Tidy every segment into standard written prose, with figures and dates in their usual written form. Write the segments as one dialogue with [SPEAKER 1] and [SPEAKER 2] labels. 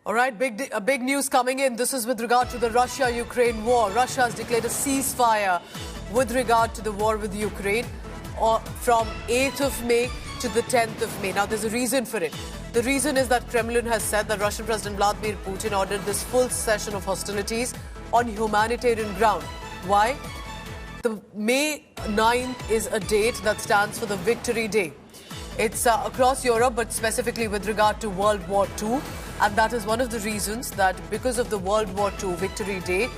[SPEAKER 1] All right, big news coming in. This is with regard to the Russia-Ukraine war. Russia has declared a ceasefire with regard to the war with Ukraine from 8th of May to the 10th of May. Now, there's a reason for it. The reason is that Kremlin has said that Russian President Vladimir Putin ordered this full cessation of hostilities on humanitarian ground. Why? The May 9th is a date that stands for the Victory Day. It's across Europe, but specifically with regard to World War II. And that is one of the reasons that because of the World War II Victory Day,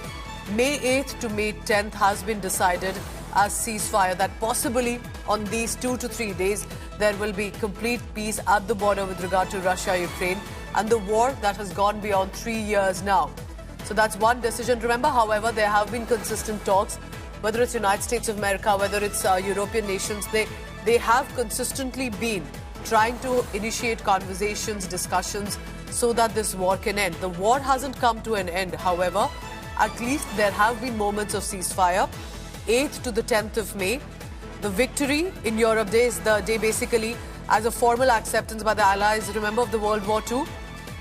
[SPEAKER 1] May 8th to May 10th has been decided as ceasefire, that possibly on these 2 to 3 days, there will be complete peace at the border with regard to Russia-Ukraine and the war that has gone beyond 3 years now. So that's one decision. Remember, however, there have been consistent talks, whether it's United States of America, whether it's European nations, they have consistently been trying to initiate conversations, discussions, so that this war can end. The war hasn't come to an end, however. At least there have been moments of ceasefire. 8th to the 10th of May. The Victory in Europe Day is the day basically as a formal acceptance by the Allies, remember, of the World War II.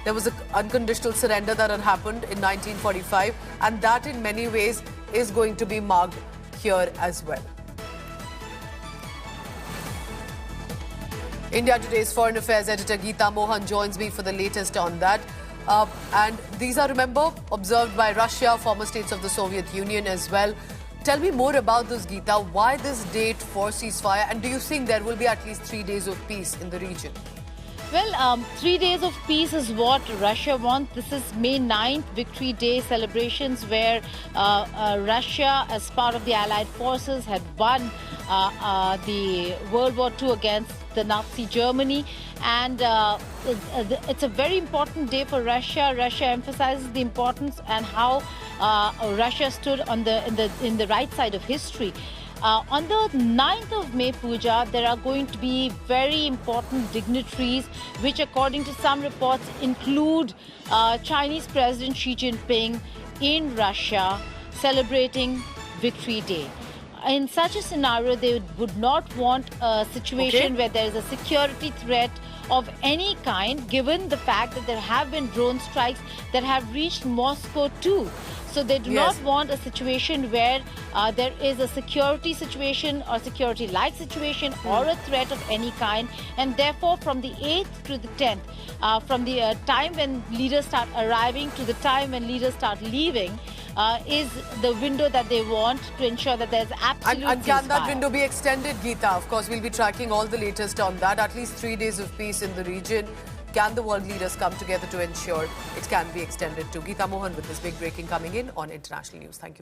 [SPEAKER 1] There was an unconditional surrender that had happened in 1945, and that in many ways is going to be marked here as well. India Today's Foreign Affairs editor Geeta Mohan joins me for the latest on that. And these are, remember, observed by Russia, former states of the Soviet Union as well. Tell me more about this, Geeta. Why this date for ceasefire? And do you think there will be at least 3 days of peace in the region?
[SPEAKER 2] Well, 3 days of peace is what Russia wants. This is May 9th, Victory Day celebrations, where Russia, as part of the Allied forces, had won the World War II against the Nazi Germany. And it's a very important day for Russia. Russia emphasizes the importance and how Russia stood on in the right side of history. On the 9th of May, Pooja, there are going to be very important dignitaries, which according to some reports include Chinese President Xi Jinping in Russia celebrating Victory Day. In such a scenario, they would not want a situation where there is a security threat of any kind, given the fact that there have been drone strikes that have reached Moscow too. So they do not want a situation where there is a security situation or security-like situation or a threat of any kind. And therefore, from the 8th to the 10th, from the time when leaders start arriving to the time when leaders start leaving, is the window that they want to ensure that there's absolute
[SPEAKER 1] And can that window be extended, Geeta? Of course, we'll be tracking all the latest on that. At least 3 days of peace in the region. Can the world leaders come together to ensure it can be extended to? Geeta Mohan with this big breaking coming in on International News. Thank you.